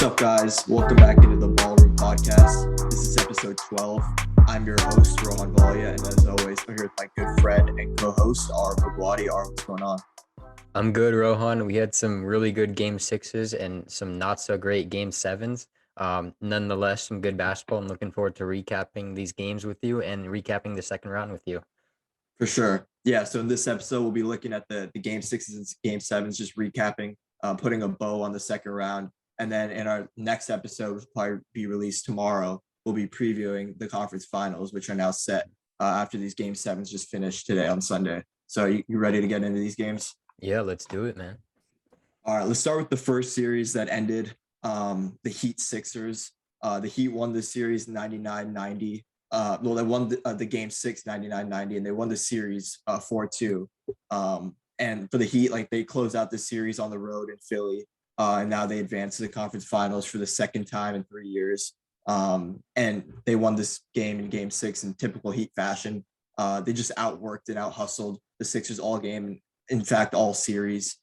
up, guys? Welcome back into the Ballroom Podcast. This is episode 12. I'm your host, Rohan and Arav, and as always, I'm here with my good friend and co-host, Arav. Arav, what's going on? I'm good, Rohan. We had some really good game sixes and some not so great game sevens. Nonetheless, some good basketball. I'm looking forward to recapping these games with you and recapping the second round with you. For sure. Yeah, so in this episode, we'll be looking at the game sixes and game sevens, just recapping, putting a bow on the second round. And then in our next episode, which will probably be released tomorrow, we'll be previewing the conference finals, which are now set after these game sevens just finished today on Sunday. So you ready to get into these games? Yeah, let's do it, man. All right, let's start with the first series that ended, the Heat Sixers. The Heat won the series 99-90. They won the game 6, 99-90, and they won the series 4-2. And for the Heat, like they closed out the series on the road in Philly. And now they advanced to the conference finals for the second time in 3 years. And they won this game in game 6 in typical Heat fashion. They just outworked and out-hustled the Sixers all game. In fact, all series,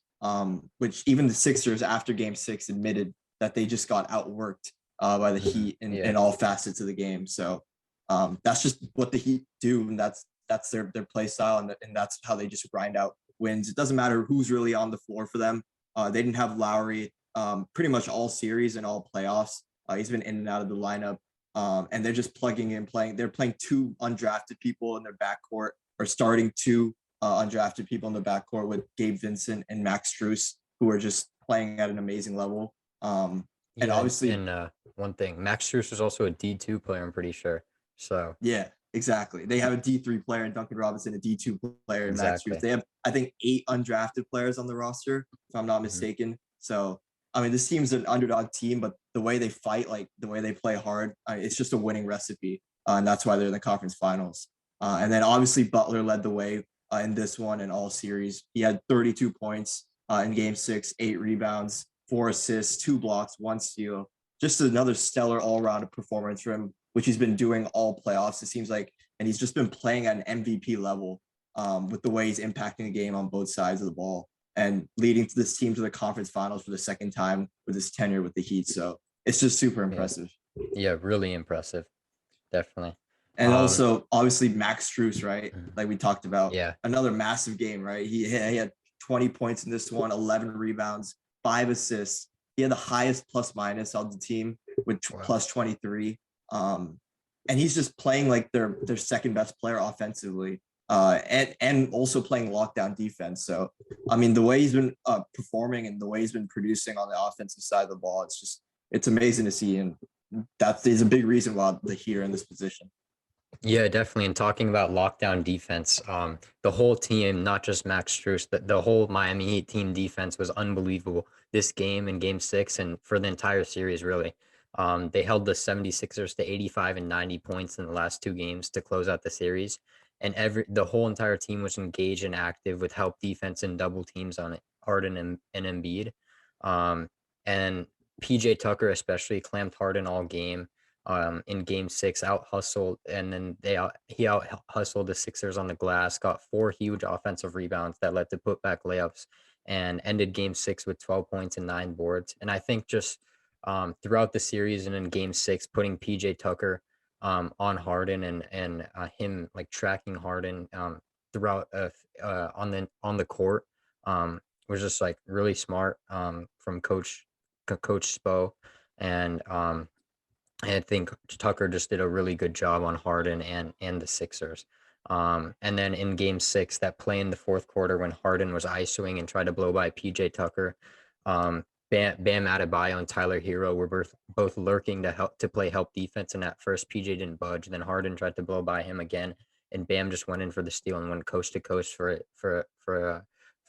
which even the Sixers after game 6 admitted that they just got outworked by the Heat in all facets of the game. So that's just what the Heat do. And that's their play style. And that's how they just grind out wins. It doesn't matter who's really on the floor for them. They didn't have Lowry pretty much all series and all playoffs. He's been in and out of the lineup. And they're just plugging in, playing. They're playing two undrafted people in their backcourt, or starting two undrafted people in the backcourt with Gabe Vincent and Max Strus, who are just playing at an amazing level. And obviously, one thing, Max Strus was also a D2 player, I'm pretty sure. So yeah, exactly. They have a D3 player in Duncan Robinson, a D2 player in Max Strus. They have, I think, 8 undrafted players on the roster, if I'm not mistaken. So, I mean, this team's an underdog team, but the way they fight, like the way they play hard, it's just a winning recipe. And that's why they're in the conference finals. And then obviously Butler led the way in this one and all series. He had 32 points in game 6, 8 rebounds, 4 assists, 2 blocks, 1 steal. Just another stellar all-around performance from him, which he's been doing all playoffs, it seems like. And he's just been playing at an MVP level with the way he's impacting the game on both sides of the ball and leading to this team to the conference finals for the second time with his tenure with the Heat. So it's just super impressive. Yeah, really impressive. Definitely. And also, obviously, Max Strus, right? Like we talked about. Yeah. Another massive game, right? He had 20 points in this one, 11 rebounds, 5 assists. He had the highest plus minus on the team with plus 23. And he's just playing like their second best player offensively, and also playing lockdown defense. So, I mean, the way he's been performing and the way he's been producing on the offensive side of the ball, it's amazing to see. And that is a big reason why the Heat are in this position. Yeah, definitely. And talking about lockdown defense, the whole team, not just Max Strus, the whole Miami Heat team defense was unbelievable this game in game 6 and for the entire series, really. They held the 76ers to 85 and 90 points in the last 2 games to close out the series. And the whole entire team was engaged and active with help defense and double teams on it, Harden and Embiid. And PJ Tucker especially clamped Harden all game. In game 6, out hustled, and then he out hustled the Sixers on the glass, got 4 huge offensive rebounds that led to putback layups, and ended game 6 with 12 points and 9 boards. And I think just throughout the series and in game 6, putting PJ Tucker on Harden and him like tracking Harden throughout on the court was just like really smart from Coach Spo. And I think Tucker just did a really good job on Harden and the Sixers. And then in game 6, that play in the fourth quarter when Harden was ISOing and tried to blow by PJ Tucker, Bam Adebayo and Tyler Hero were both lurking to play help defense. And at first PJ didn't budge. Then Harden tried to blow by him again, and Bam just went in for the steal and went coast to coast for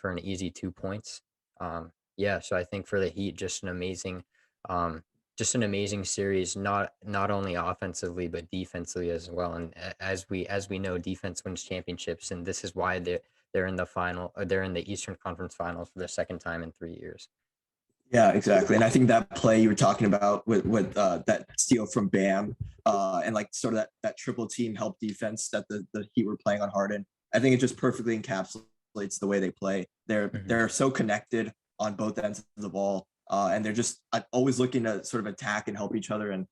an easy 2 points. So I think for the Heat, just an amazing series, not only offensively but defensively as well. And as we know, defense wins championships, and this is why they're in the final. They're in the Eastern Conference Finals for the second time in 3 years. Yeah, exactly. And I think that play you were talking about with that steal from Bam and like sort of that triple team help defense that the Heat were playing on Harden, I think it just perfectly encapsulates the way they play. They're so connected on both ends of the ball. and they're just always looking to sort of attack and help each other. And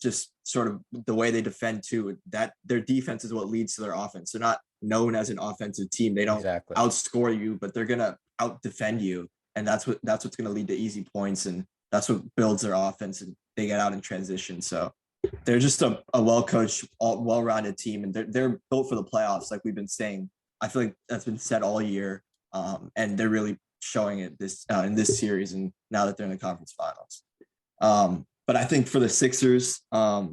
just sort of the way they defend too, that their defense is what leads to their offense. They're not known as an offensive team. They don't Exactly. outscore you, but they're gonna out defend you, and that's what's gonna lead to easy points, and that's what builds their offense, and they get out in transition. So they're just a well coached, well rounded team, and they're built for the playoffs, like we've been saying. I feel like that's been said all year, and they're really showing it in this series, and now that they're in the conference finals. But I think for the Sixers, I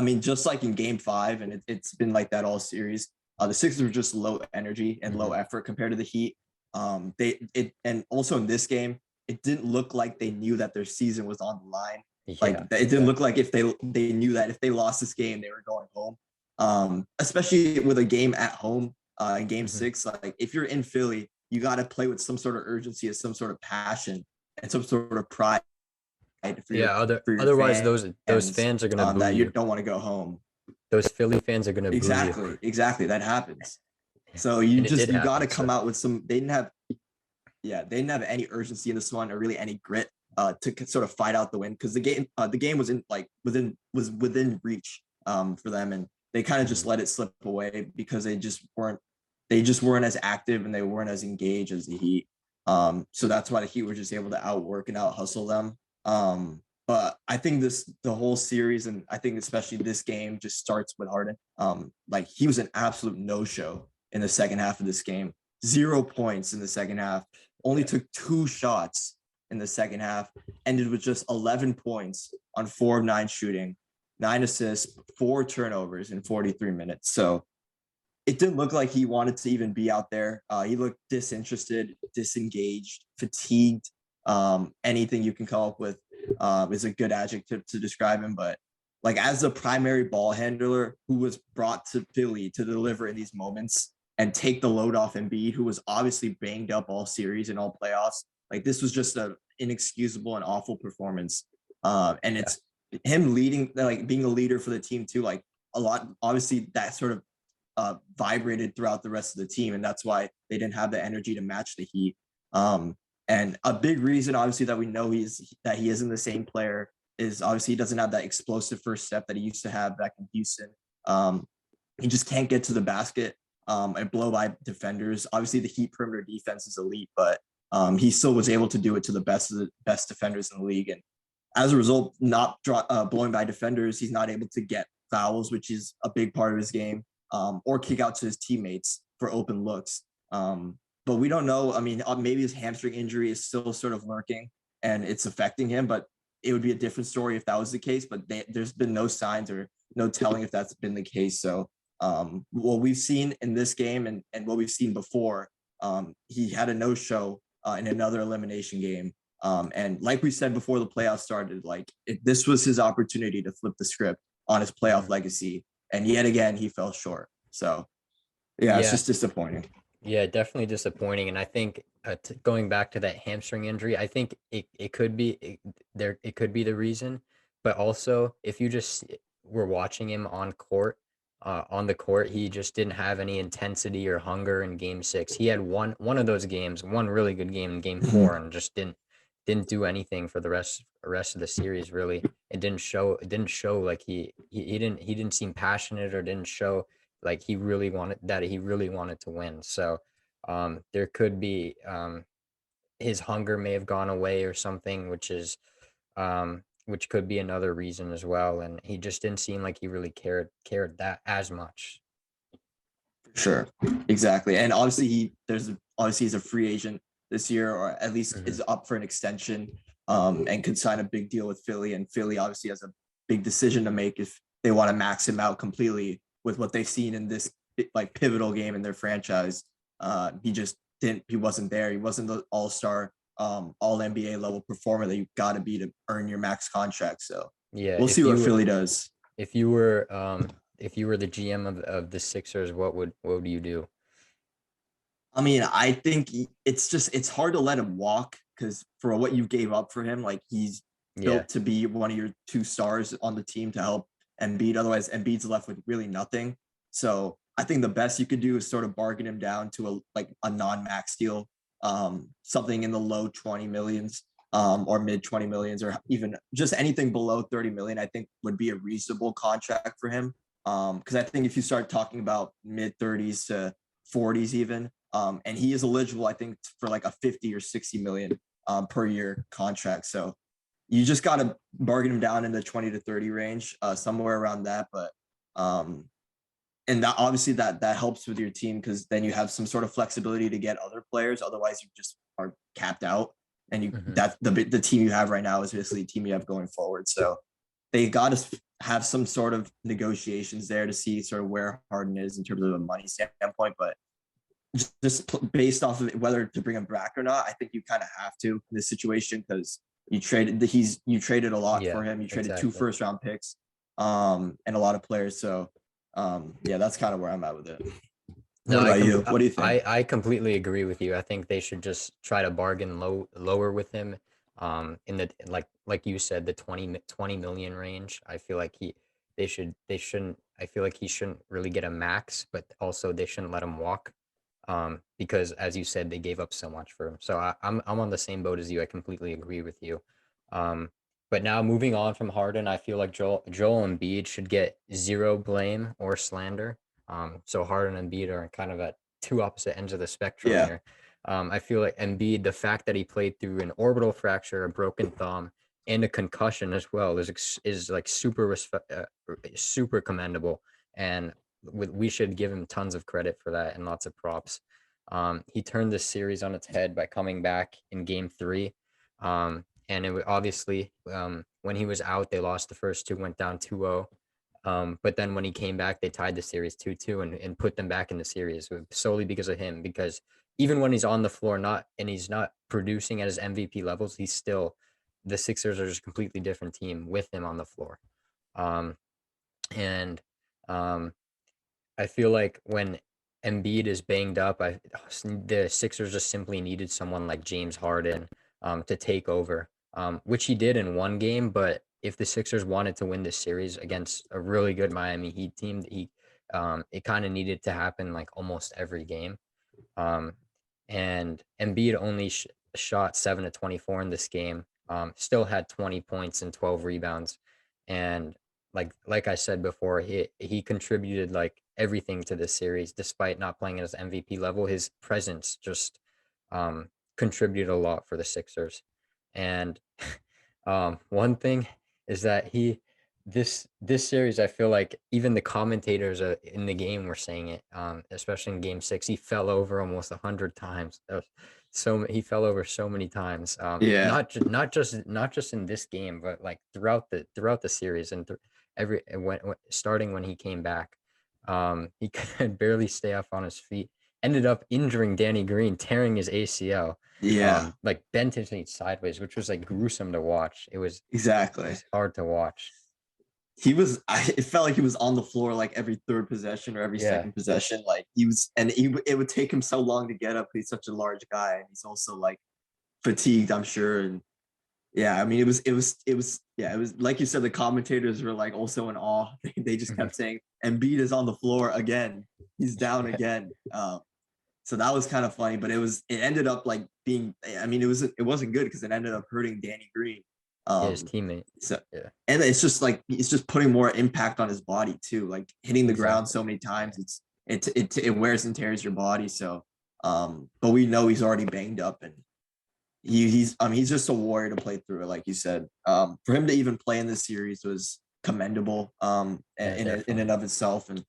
mean, just like in Game 5, and it's been like that all series. The Sixers were just low energy and low effort compared to the Heat. And also in this game, it didn't look like they knew that their season was on the line. Like it didn't look like if they knew that if they lost this game, they were going home. Especially with a game at home in Game 6, like if you're in Philly, you got to play with some sort of urgency and some sort of passion and some sort of pride. Otherwise those fans are gonna boo that you. You don't want to go home. Those Philly fans are gonna boo you. Exactly. That happens. So you got to come out with some. They didn't have any urgency in this one or really any grit to sort of fight out the win, because the game was within reach for them, and they kind of just let it slip away because they just weren't as active and they weren't as engaged as the Heat. So that's why the Heat were just able to outwork and out hustle them. But I think the whole series, and I think especially this game, just starts with Harden. Like he was an absolute no-show in the second half of this game. 0 points in the second half. Only took 2 shots in the second half. Ended with just 11 points on 4 of 9 shooting, 9 assists, 4 turnovers in 43 minutes. So it didn't look like he wanted to even be out there. He looked disinterested, disengaged, fatigued. Anything you can come up with is a good adjective to describe him. But like as the primary ball handler who was brought to Philly to deliver in these moments and take the load off Embiid, who was obviously banged up all series and all playoffs, like this was just an inexcusable and awful performance. And it's him leading, like being a leader for the team too. Like a lot, obviously that sort of vibrated throughout the rest of the team, and that's why they didn't have the energy to match the Heat. And a big reason, obviously, that we know he isn't the same player is obviously he doesn't have that explosive first step that he used to have back in Houston. He just can't get to the basket and blow by defenders. Obviously, the Heat perimeter defense is elite, but he still was able to do it to the best of the best defenders in the league. And as a result, not blowing by defenders, he's not able to get fouls, which is a big part of his game, or kick out to his teammates for open looks. But we don't know. I mean, maybe his hamstring injury is still sort of lurking and it's affecting him, but it would be a different story if that was the case. But there's been no signs or no telling if that's been the case. So what we've seen in this game and what we've seen before, he had a no-show in another elimination game. And like we said before the playoffs started, like this was his opportunity to flip the script on his playoff legacy. And yet again, he fell short. So, it's just disappointing. Yeah, definitely disappointing. And I think going back to that hamstring injury, I think it could be it could be the reason. But also, if you just were watching him on the court, he just didn't have any intensity or hunger in Game 6. He had one of those games, one really good game in Game 4, and just didn't do anything for the rest of the series. Really, it didn't show like he didn't seem passionate, or didn't show like he really wanted to win. So there could be his hunger may have gone away or something, which could be another reason as well. And he just didn't seem like he really cared that as much. Sure, exactly. And obviously he's a free agent this year, or at least is up for an extension, and could sign a big deal with Philly. And Philly obviously has a big decision to make if they want to max him out completely with what they've seen in this like pivotal game in their franchise. He wasn't there. He wasn't the all-star, all NBA level performer that you got to be to earn your max contract. So we'll see what Philly does. If you were the GM of the Sixers, what would you do? I mean, I think it's hard to let him walk, because for what you gave up for him, like he's built to be one of your 2 stars on the team to help Embiid. Otherwise, Embiid's left with really nothing. So I think the best you could do is sort of bargain him down to a non-max deal, something in the low 20 millions, or mid 20 millions, or even just anything below 30 million, I think would be a reasonable contract for him. Because I think if you start talking about mid 30s to 40s even, and he is eligible, I think, for like a 50 or 60 million per year contract. So you just got to bargain him down in the 20 to 30 range, somewhere around that. But and that obviously that helps with your team, because then you have some sort of flexibility to get other players. Otherwise, you just are capped out, and that's the team you have right now is basically the team you have going forward. So they got to have some sort of negotiations there to see sort of where Harden is in terms of a money standpoint. But just based off of whether to bring him back or not, I think you kind of have to in this situation, because you traded a lot for him. You traded exactly. 2 first-round picks, and a lot of players. So yeah, that's kind of where I'm at with it. What about you? What do you think? I completely agree with you. I think they should just try to bargain lower with him. In the like you said, the 20 million range. I feel like they shouldn't. I feel like he shouldn't really get a max, but also they shouldn't let him walk. Because as you said, they gave up so much for him. So I'm on the same boat as you. I completely agree with you. But now moving on from Harden, I feel like Joel Embiid should get zero blame or slander. So Harden and Embiid are kind of at two opposite ends of the spectrum here. I feel like Embiid, the fact that he played through an orbital fracture, a broken thumb, and a concussion as well is like super commendable, and we should give him tons of credit for that and lots of props. He turned this series on its head by coming back in Game 3. And it obviously, when he was out, they lost the first 2, went down 2-0. But then when he came back, they tied the series 2-2 and put them back in the series solely because of him. Because even when he's on the floor, he's not producing at his MVP levels, the Sixers are just a completely different team with him on the floor. And I feel like when Embiid is banged up, the Sixers just simply needed someone like James Harden to take over, which he did in one game. But if the Sixers wanted to win this series against a really good Miami Heat team, it kind of needed to happen like almost every game. And Embiid only shot 7 of 24 in this game, still had 20 points and 12 rebounds. And like I said before, he contributed like everything to this series, despite not playing at his MVP level. His presence just contributed a lot for the Sixers. And one thing is that this series, I feel like even the commentators in the game were saying it, especially in Game 6, he fell over almost 100 times. He fell over so many times. Not just in this game, but like throughout the series and starting when he came back, he could barely stay up on his feet. Ended up injuring Danny Green, tearing his ACL. Like bent his knee sideways, which was like gruesome to watch. It was hard to watch. It felt like he was on the floor like every third possession or every second possession. Like it would take him so long to get up. He's such a large guy, and he's also like fatigued, I'm sure. And yeah, I mean, it was like you said, the commentators were like also in awe. They just kept saying Embiid is on the floor again. He's down again. So that was kind of funny, but it ended up like being, I mean, it wasn't good because it ended up hurting Danny Green. His teammate. So, and it's just putting more impact on his body too, like hitting the ground so many times. It wears and tears your body. So, but we know he's already banged up, and he's just a warrior to play through it, like you said. For him to even play in this series was commendable, in and of itself, and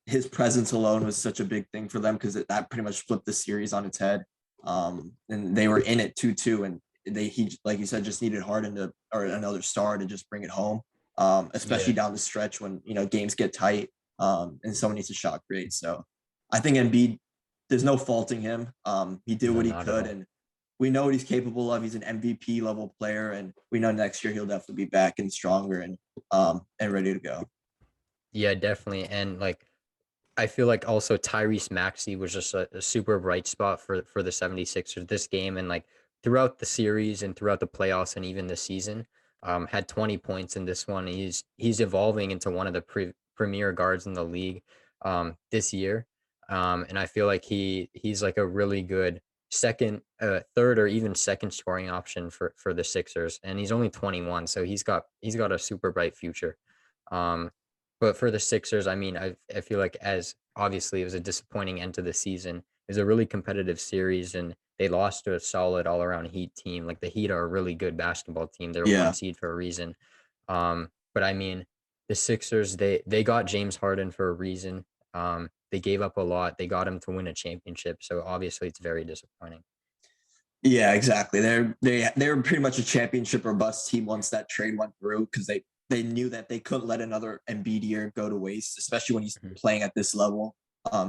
his presence alone was such a big thing for them, because that pretty much flipped the series on its head. And they were in it 2-2, and he like you said, just needed Harden or another star to just bring it home, especially down the stretch when games get tight, and someone needs a shot create. So I think Embiid, there's no faulting him. He did what he could, and we know what he's capable of. He's an MVP level player, and we know next year he'll definitely be back and stronger and ready to go. Yeah, definitely. And like, I feel like also Tyrese Maxey was just a super bright spot for the 76ers this game, and like throughout the series and throughout the playoffs and even the season. Had 20 points in this one. He's evolving into one of the premier guards in the league this year. And I feel like he's like a really good third or even second scoring option for the Sixers, and he's only 21, so he's got a super bright future. Um, but for the Sixers, I mean, I feel like as obviously it was a disappointing end to the season. It was a really competitive series, and they lost to a solid all around Heat team. Like the Heat are a really good basketball team. They're one Yeah. seed for a reason. But I mean, the Sixers they got James Harden for a reason. They gave up a lot. They got him to win a championship. So obviously it's very disappointing. Yeah, exactly. They were pretty much a championship or bust team once that trade went through because they knew that they couldn't let another Embiid year go to waste, especially when he's Mhm. playing at this level.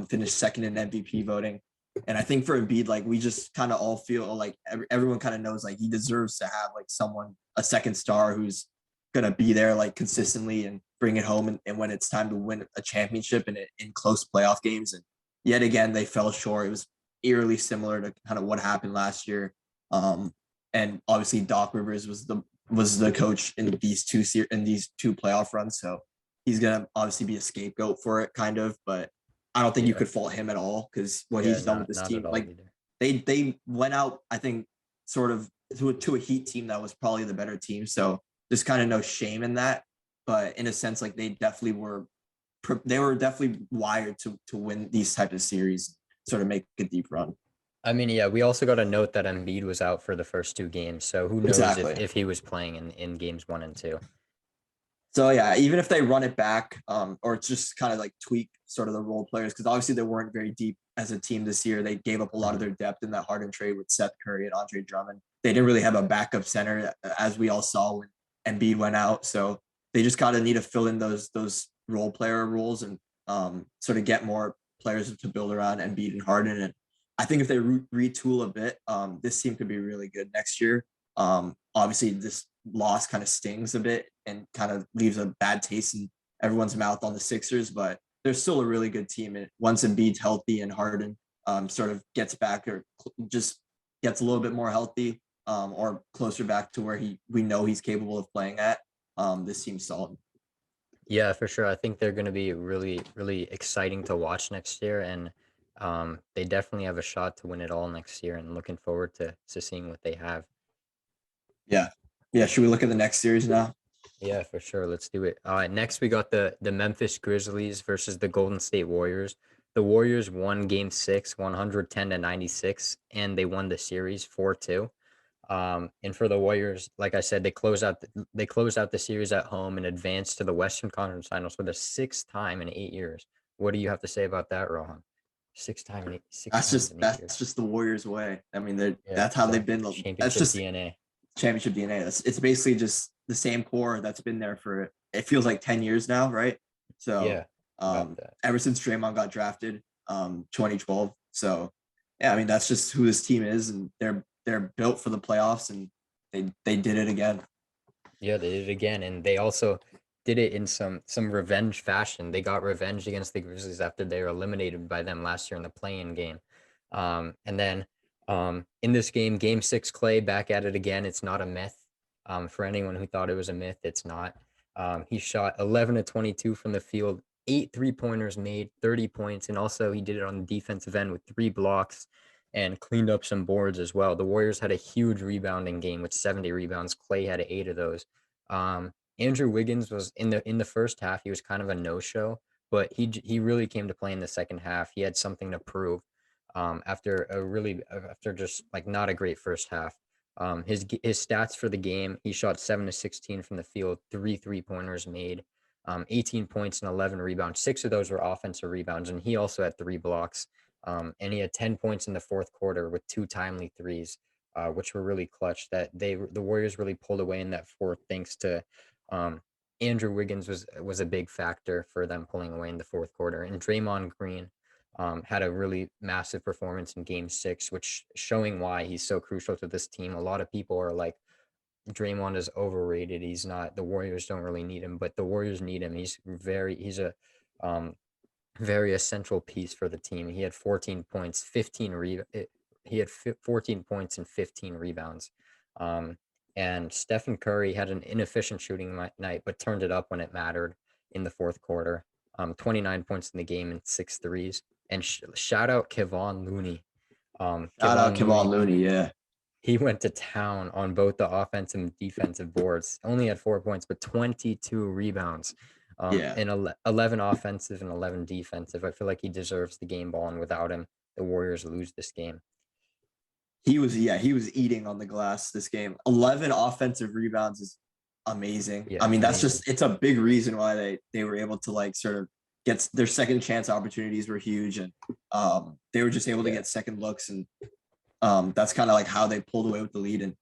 Finished second in MVP voting, and I think for Embiid, like we just kind of all feel like everyone kind of knows like he deserves to have like someone a second star who's gonna be there like consistently and bring it home, and when it's time to win a championship and in close playoff games. And yet again, they fell short. It was eerily similar to kind of what happened last year. Um, and obviously Doc Rivers was the coach in these two playoff runs, so he's gonna obviously be a scapegoat for it, kind of. But I don't think you Yeah. could fault him at all because what Yeah, he's done with not this not at team, all like either. they went out, I think, sort of to a Heat team that was probably the better team. So there's kind of no shame in that, but in a sense, like they were definitely wired to win these type of series, sort of make a deep run. I mean, yeah, we also got to note that Embiid was out for the first two games, so who knows if Exactly. if he was playing in games one and two. So yeah, even if they run it back, or it's just kind of like tweak sort of the role players, because obviously they weren't very deep as a team this year. They gave up a lot of Mhm. their depth in that Harden trade with Seth Curry and Andre Drummond. They didn't really have a backup center, as we all saw when Embiid went out. So they just kind of need to fill in those role player roles and sort of get more players to build around Embiid and Harden. And I think if they retool a bit, this team could be really good next year. Obviously, this loss kind of stings a bit and kind of leaves a bad taste in everyone's mouth on the Sixers, but they're still a really good team. And once Embiid's healthy and Harden sort of gets back or just gets a little bit more healthy, or closer back to where we know he's capable of playing at, this team's solid. Yeah, for sure. I think they're going to be really, really exciting to watch next year, and they definitely have a shot to win it all next year. And looking forward to seeing what they have. Yeah. Yeah. Should we look at the next series now? Yeah, for sure. Let's do it. Next we got the Memphis Grizzlies versus the Golden State Warriors. The Warriors won Game 6, 110-96, and they won the series 4-2. And for the Warriors, like I said, they closed out the series at home and advanced to the Western Conference Finals for the sixth time in 8 years. What do you have to say about that, Rohan? Six times in 8 years. That's just the Warriors way. I mean, Yeah, that's how they've the been. That's championship just DNA. championship DNA. It's basically just the same core that's been there for it feels like 10 years now, right? So Yeah, about that. ever since Draymond got drafted, 2012. So yeah, I mean that's just who this team is, and they're built for the playoffs, and they did it again. Yeah, they did it again, and they also did it in some revenge fashion. They got revenge against the Grizzlies after they were eliminated by them last year in the play-in game. And then in this game, Game 6, Klay back at it again. It's not a myth. For anyone who thought it was a myth, it's not. He shot 11 to 22 from the field, 8 3-pointers made, 30 points, and also he did it on the defensive end with 3 blocks and cleaned up some boards as well. The Warriors had a huge rebounding game with 70 rebounds. Klay had 8 of those. Andrew Wiggins was in the first half. He was kind of a no-show, but he really came to play in the second half. He had something to prove after just like not a great first half. His stats for the game: he shot 7 to 16 from the field, 3 3-pointers made, 18 points and 11 rebounds. 6 of those were offensive rebounds, and he also had 3 blocks. And he had 10 points in the fourth quarter with 2 timely threes, which were really clutch. That the Warriors really pulled away in that fourth, thanks to um, Andrew Wiggins was a big factor for them pulling away in the fourth quarter. And Draymond Green had a really massive performance in Game 6, which showing why he's so crucial to this team. A lot of people are like, Draymond is overrated. He's not. The Warriors don't really need him, but the Warriors need him. He's a um, very essential piece for the team. He had 14 points, 15 he had 14 points and 15 rebounds. Um, and Stephen Curry had an inefficient shooting night, but turned it up when it mattered in the fourth quarter. 29 points in the game and 6 threes. And shout out Kevon Looney. Shout out Kevon Kevon Looney, Looney. Yeah. he went to town on both the offensive and defensive boards. Only had 4 points, but 22 rebounds. Yeah. And 11 offensive and 11 defensive. I feel like he deserves the game ball, and without him, the Warriors lose this game. He was eating on the glass this game. 11 offensive rebounds is amazing. Yeah, I mean, that's amazing. just it's a big reason why they were able to like sort of get their second chance opportunities were huge, and they were just able to Yeah. get second looks, and that's kind of like how they pulled away with the lead. And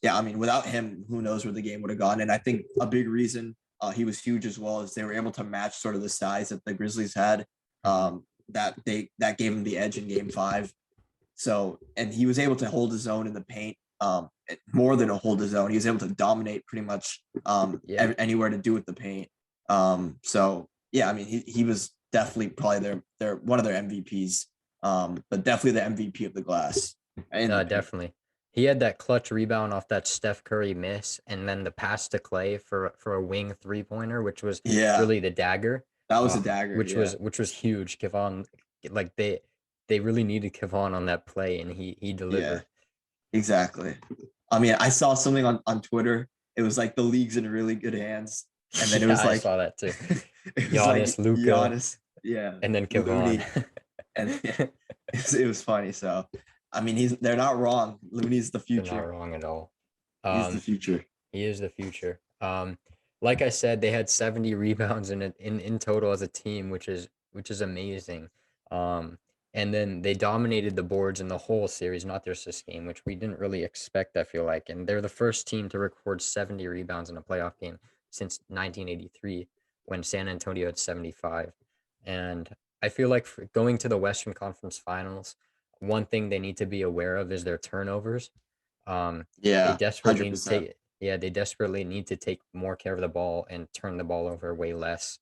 yeah, I mean, without him, who knows where the game would have gone. And I think a big reason he was huge as well is they were able to match sort of the size that the Grizzlies had. That gave him the edge in Game 5. So, and he was able to hold his own in the paint, more than a hold his own. He was able to dominate pretty much anywhere to do with the paint. So yeah, I mean, he was definitely probably their one of their MVPs, but definitely the MVP of the glass. Definitely. He had that clutch rebound off that Steph Curry miss, and then the pass to Klay for a wing 3-pointer, which was really the dagger. That was a dagger, which was huge. Kevon, like they really needed Kevon on that play, and he delivered. Yeah, exactly. I mean, I saw something on Twitter. It was like the league's in really good hands, and then it was like I saw that too. Giannis, like, Luka, Giannis, yeah, and then Kevon, and it was funny. So, I mean, they're not wrong. Looney's the future. They're not wrong at all. He's the future. He is the future. Like I said, they had 70 rebounds in total as a team, which is amazing. And then they dominated the boards in the whole series, not just this game, which we didn't really expect, I feel like. And they're the first team to record 70 rebounds in a playoff game since 1983, when San Antonio had 75. And I feel like going to the Western Conference Finals, one thing they need to be aware of is their turnovers. They desperately 100%. they desperately need to take more care of the ball and turn the ball over way less,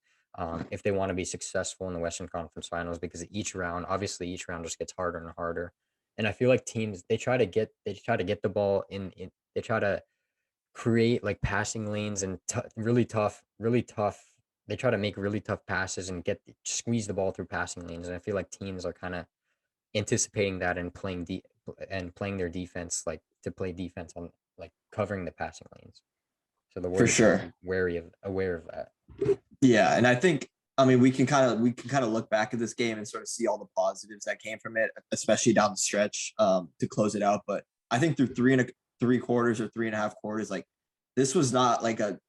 if they want to be successful in the Western Conference Finals, because each round just gets harder and harder. And I feel like teams, they try to get the ball in they try to create like passing lanes and really tough. They try to make really tough passes and squeeze the ball through passing lanes. And I feel like teams are kind of anticipating that and playing their defense, like to play defense on like covering the passing lanes. So the Warriors For sure, aware of that. Yeah, and I think we can kind of look back at this game and sort of see all the positives that came from it, especially down the stretch to close it out. But I think through 3.75 or 3.5 quarters, like this was not like a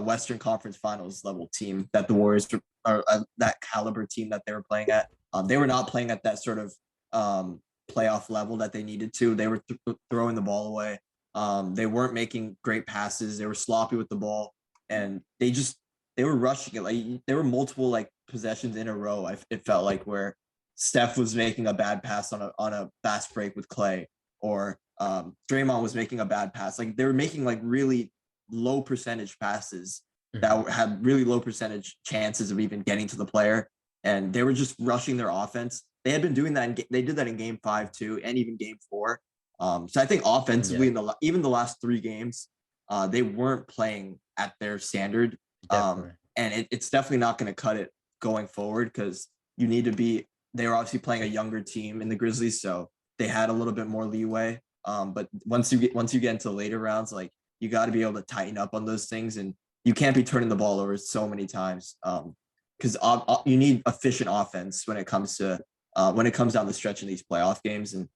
Western Conference Finals level team that the Warriors are that caliber team that they were playing at. They were not playing at that sort of playoff level that they needed to. They were throwing the ball away. They weren't making great passes. They were sloppy with the ball, and they were rushing it. Like there were multiple like possessions in a row. It felt like where Steph was making a bad pass on a fast break with Klay, or Draymond was making a bad pass. Like they were making like really low percentage passes that had really low percentage chances of even getting to the player, and they were just rushing their offense. They had been doing that. They did that in Game 5 too, and even Game 4. So I think offensively, even the last 3 games, they weren't playing at their standard. And it's definitely not going to cut it going forward, because you need to be. They were obviously playing a younger team in the Grizzlies, so they had a little bit more leeway. But once you get into the later rounds, like you got to be able to tighten up on those things, and you can't be turning the ball over so many times, because you need efficient offense when it comes down the stretch in these playoff games, and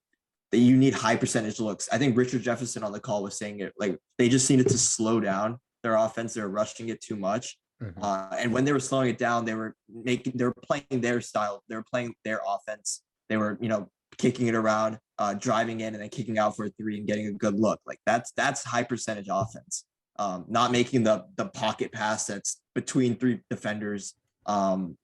you need high percentage looks. I think Richard Jefferson on the call was saying it, like they just needed to slow down their offense. They're rushing it too much. And when they were slowing it down, they were playing their style. They were playing their offense. They were, kicking it around, driving in and then kicking out for a 3 and getting a good look. Like that's high percentage offense. Not making the pocket pass that's between 3 defenders, and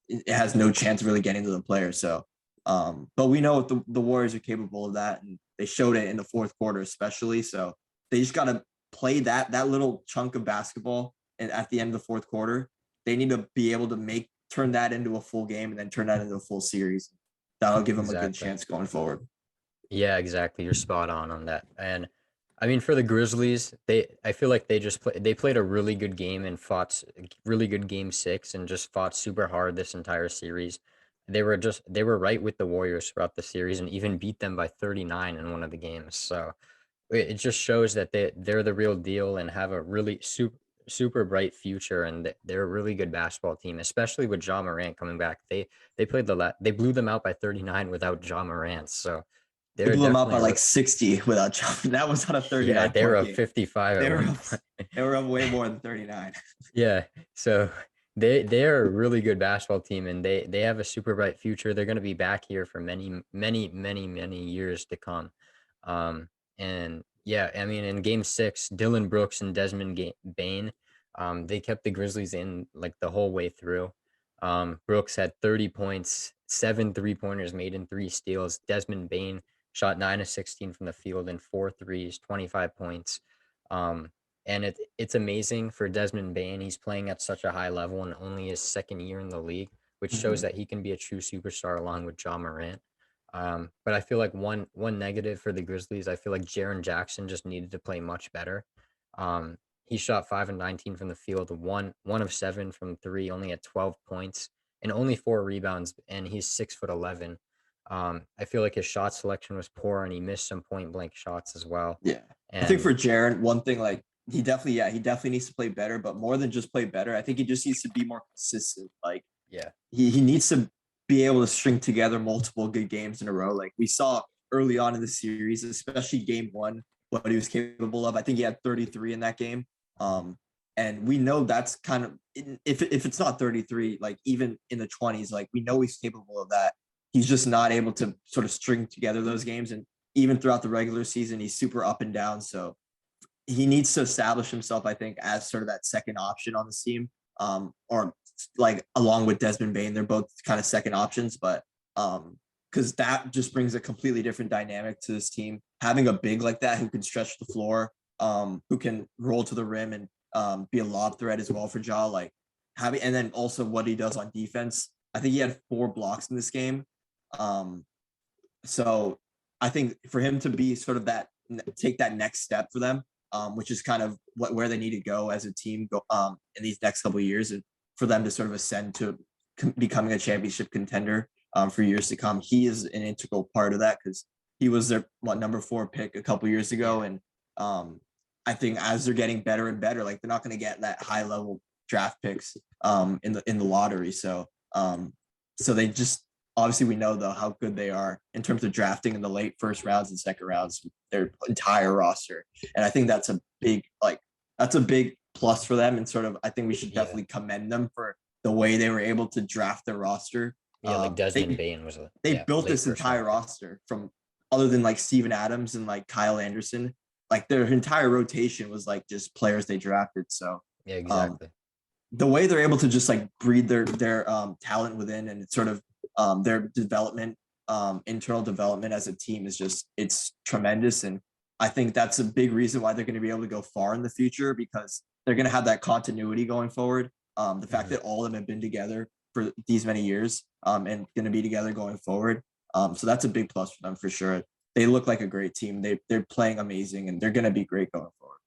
it has no chance of really getting to the player. So, but we know the Warriors are capable of that, and they showed it in the fourth quarter, especially. So they just got to play that little chunk of basketball, and at the end of the fourth quarter, they need to be able to turn that into a full game and then turn that into a full series. That'll give them a good chance going forward. Yeah, exactly. You're spot on that. And I mean, for the Grizzlies, I feel like they played a really good game and fought really good Game 6 and just fought super hard this entire series. they were right with the Warriors throughout the series and even beat them by 39 in one of the games. So it just shows that they're the real deal and have a really super bright future, and they're a really good basketball team, especially with Ja Morant coming back. They blew them out by 39 without Ja Morant. So They they're blew them out by definitely like 60 without John. That was not a yeah, 39 they were point up game. 55 They at were one up, point. they were up way more than 39. Yeah. So they're a really good basketball team, and they have a super bright future. They're going to be back here for many years to come. And yeah, I mean, in game 6, Dylan Brooks and Bain, they kept the Grizzlies in like the whole way through. Brooks had 30 points, 7 3-pointers made in 3 steals. Desmond Bain shot 9 of 16 from the field and 4 threes, 25 points. Um, and it's amazing for Desmond Bain. He's playing at such a high level in only his second year in the league, which shows Mhm. that he can be a true superstar along with Ja Morant. But I feel like one negative for the Grizzlies, I feel like Jaren Jackson just needed to play much better. He shot 5 and 19 from the field, one of 7 from 3, only at 12 points and only 4 rebounds, and he's 6'11". I feel like his shot selection was poor, and he missed some point blank shots as well. Yeah. I think And for Jaren, one thing like he definitely needs to play better, but more than just play better, I think he just needs to be more consistent. Like yeah, he needs to be able to string together multiple good games in a row. Like we saw early on in the series, especially game 1, what he was capable of. I think he had 33 in that game. And we know that's kind of if it's not 33, like even in the 20s, like we know he's capable of that. He's just not able to sort of string together those games. And even throughout the regular season, he's super up and down. So he needs to establish himself, I think, as sort of that second option on the team, or like along with Desmond Bain, they're both kind of second options, but because that just brings a completely different dynamic to this team. Having a big like that who can stretch the floor, who can roll to the rim and be a lob threat as well for Ja, like having, and then also what he does on defense. I think he had 4 blocks in this game. Um, so I think for him to be sort of that, take that next step for them, which is kind of where they need to go as a team in these next couple of years, and for them to sort of ascend to becoming a championship contender for years to come. He is an integral part of that because he was their number 4 pick a couple years ago, yeah, and I think as they're getting better and better, like they're not going to get that high level draft picks in the lottery. So they just, obviously we know though how good they are in terms of drafting in the late first rounds and second rounds, their entire roster. And I think that's a big plus for them. And sort of, I think we should yeah, definitely commend them for the way they were able to draft their roster. yeah. Like Desmond They Bain was a they built late this first entire round pick. roster from, other than like Steven Adams and like Kyle Anderson, like their entire rotation was like just players they drafted. So Yeah, um, exactly. the way they're able to just like breed their talent within, and sort of their development, internal development as a team is just, it's tremendous. And I think that's a big reason why they're going to be able to go far in the future, because they're going to have that continuity going forward. The fact Mhm. that all of them have been together for these many years, and going to be together going forward. So that's a big plus for them for sure. They look like a great team. They're playing amazing, and they're going to be great going forward.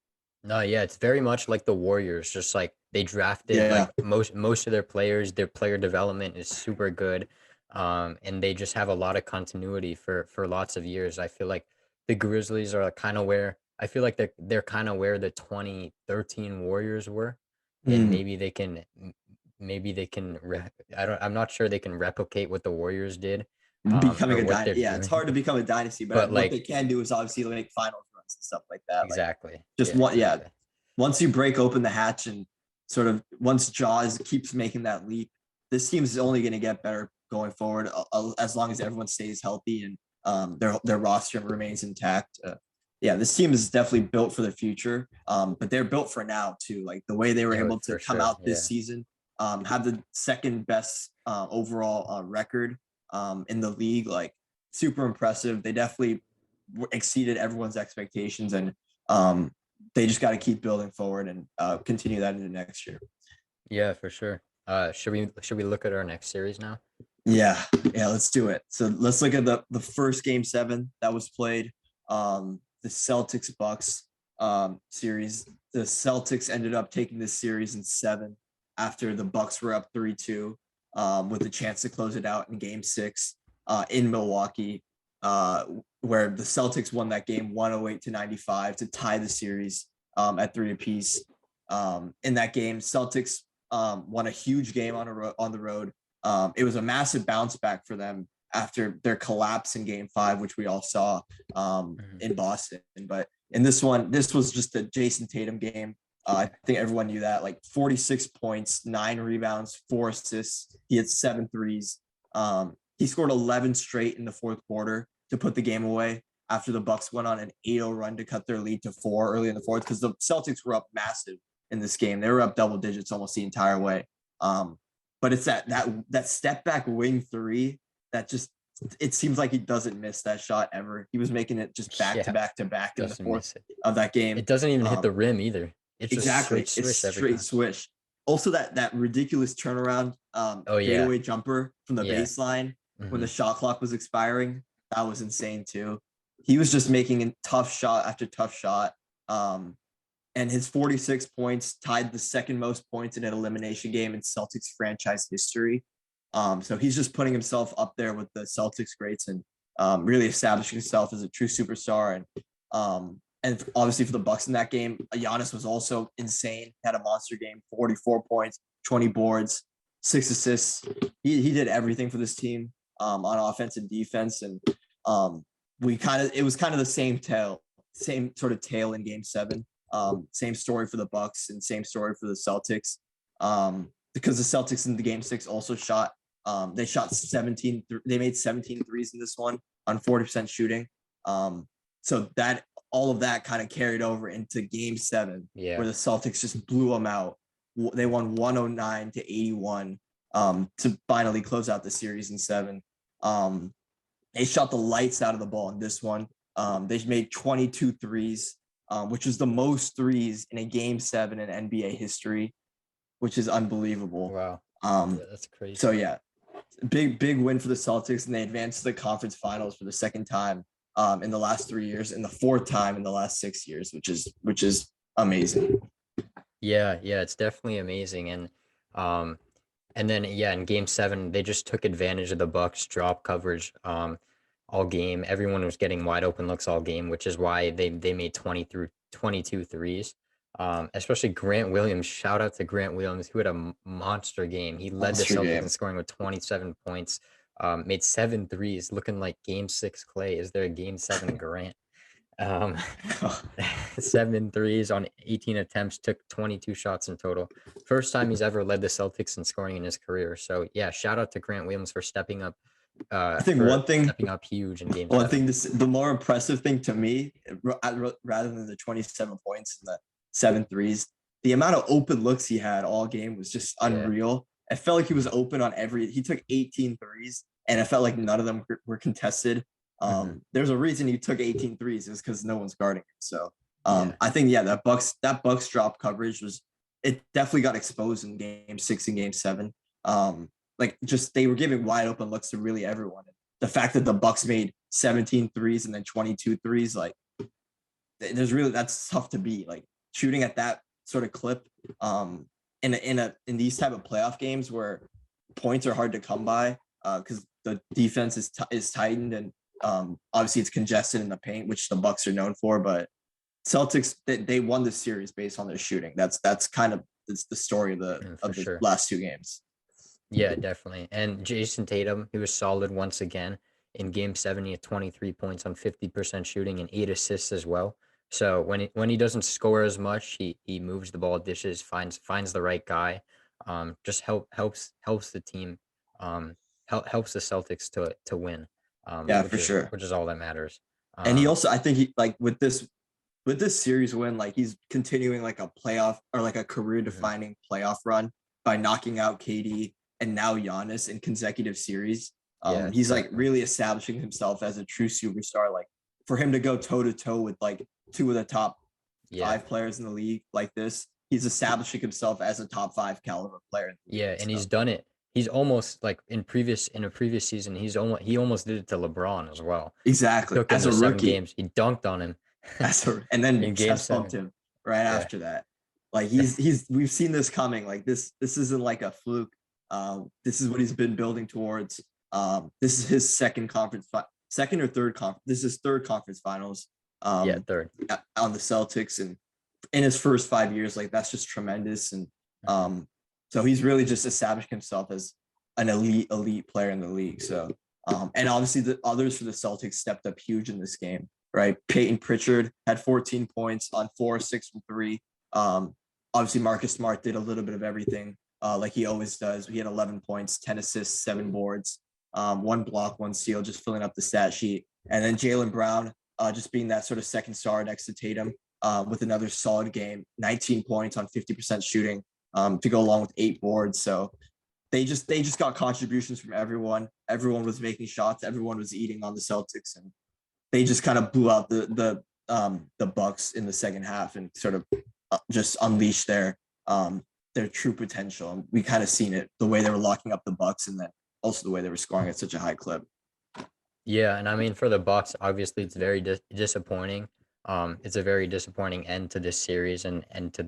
No, yeah, it's very much like the Warriors. Just like they drafted Yeah. like most of their players, their player development is super good, and they just have a lot of continuity for lots of years. I feel like the Grizzlies are kind of where I feel like they're kind of where the 2013 Warriors were, and Mm. maybe they can. I'm not sure they can replicate what the Warriors did, Becoming or a what they're dynasty. Yeah, it's doing, hard to become a dynasty, but but what they like can do is obviously make finals runs and stuff like that. Like exactly, just yeah, one, yeah. exactly. Once you break open the hatch and sort of once Jaws keeps making that leap, this team is only going to get better going forward, as long as everyone stays healthy and their roster remains intact. Yeah, this team is definitely built for the future, but they're built for now too. Like the way they were Yeah, able to for come sure. out this Yeah. season, have the second best overall record in the league, like super impressive. They definitely exceeded everyone's expectations, and they just got to keep building forward and continue that into next year. Yeah, for sure. Should we look at our next series now? Yeah, yeah, let's do it. So let's look at the first game 7 that was played. The Celtics Bucks series. The Celtics ended up taking this series in 7 after the Bucks were up 3-2. with a chance to close it out in Game 6 in Milwaukee, where the Celtics won that game 108-95 to tie the series at 3 apiece. In that game, Celtics won a huge game on the road. It was a massive bounce back for them after their collapse in Game 5, which we all saw in Boston. But in this one, this was just a Jason Tatum game. I think everyone knew that. Like 46 points, 9 rebounds, 4 assists. He had 7 threes. He scored 11 straight in the fourth quarter to put the game away after the Bucks went on an 8-0 run to cut their lead to 4 early in the fourth, because the Celtics were up massive in this game. They were up double digits almost the entire way. But it's that step back wing 3 that just, it seems like he doesn't miss that shot ever. He was making it just back to back to back in the fourth of that game. It doesn't even hit the rim either. It's exactly. Just it's straight swish. Also that ridiculous turnaround fadeaway jumper from the baseline when the shot clock was expiring. That was insane too. He was just making tough shot after tough shot. And his 46 points tied the second most points in an elimination game in Celtics franchise history. So he's just putting himself up there with the Celtics greats and really establishing himself as a true superstar. And obviously for the Bucks in that game, Giannis was also insane. Had a monster game, 44 points, 20 boards, 6 assists. He did everything for this team on offense and defense. And it was kind of the same sort of tale in Game 7. Same story for the Bucks and same story for the Celtics. Because the Celtics in the Game 6 also shot. They shot 17. They made 17 threes in this one on 40% shooting. So that all of that kind of carried over into Game 7, where the Celtics just blew them out. They won 109-81 to finally close out the series in 7. They shot the lights out of the ball in this one. They made 22 threes, which is the most threes in a Game 7 in NBA history, which is unbelievable. Wow. That's crazy. So yeah, big win for the Celtics, and they advanced to the conference finals for the second time in the last 3 years, and the fourth time in the last 6 years, which is amazing. Yeah, it's definitely amazing. And then in Game 7, they just took advantage of the Bucks drop coverage all game. Everyone was getting wide open looks all game, which is why they made 22 threes. Especially Grant Williams. Shout out to Grant Williams, who had a monster game. He led the Celtics in scoring with 27 points, made 7 threes, looking like Game 6 Klay. Is there a Game 7 Grant? 7 threes on 18 attempts, took 22 shots in total. First time he's ever led the Celtics in scoring in his career. So yeah, shout out to Grant Williams for stepping up. I think stepping up huge in Game 7. The more impressive thing to me, rather than the 27 points and the 7 threes, the amount of open looks he had all game was just unreal. I felt like he was open on he took 18 threes, and I felt like none of them were contested. There's a reason he took 18 threes, is because no one's guarding him. So I think that Bucks drop coverage it definitely got exposed in Game 6 and Game 7. They were giving wide open looks to really everyone. The fact that the Bucks made 17 threes and then 22 threes, that's tough to beat. Like, shooting at that sort of clip in these type of playoff games where points are hard to come by because the defense is tightened, and obviously it's congested in the paint, which the Bucks are known for. But Celtics, they won the series based on their shooting. That's the story of the last 2 games. Yeah, definitely. And Jason Tatum, he was solid once again in Game 7. He had 23 points on 50% shooting and 8 assists as well. So when he doesn't score as much, he moves the ball, dishes, finds the right guy. Just helps the team. Helps the Celtics to win. For sure. Which is all that matters. And he also, I think with this series win, he's continuing a playoff or a career defining playoff run by knocking out KD and now Giannis in consecutive series. He's really establishing himself as a true superstar. For him to go toe to toe with 2 of the top 5 players in the league like this, he's establishing himself as a top 5 caliber player. And he's done it. He's almost in a previous season. He almost did it to LeBron as well. Exactly. As a rookie, games, he dunked on him. And then chest bumped him right after that. We've seen this coming. This isn't a fluke. This is what he's been building towards. This is his second or third conference. This is third conference finals. Third on the Celtics, and in his first 5 years, like that's just tremendous. And so he's really just established himself as an elite player in the league. So and obviously the others for the Celtics stepped up huge in this game, right? Peyton Pritchard had 14 points on 4-6 from 3. Obviously Marcus Smart did a little bit of everything, like he always does. He had 11 points, 10 assists, 7 boards, 1 block, 1 steal, just filling up the stat sheet. And then Jaylen Brown, just being that sort of second star next to Tatum, with another solid game, 19 points on 50% shooting, to go along with 8 boards. So they just got contributions from everyone. Everyone was making shots. Everyone was eating on the Celtics, and they just kind of blew out the Bucks in the second half and sort of just unleashed their true potential. And we kind of seen it, the way they were locking up the Bucks, and then also the way they were scoring at such a high clip. Yeah, and I mean for the Bucks, obviously it's very disappointing. It's a very disappointing end to this series and end to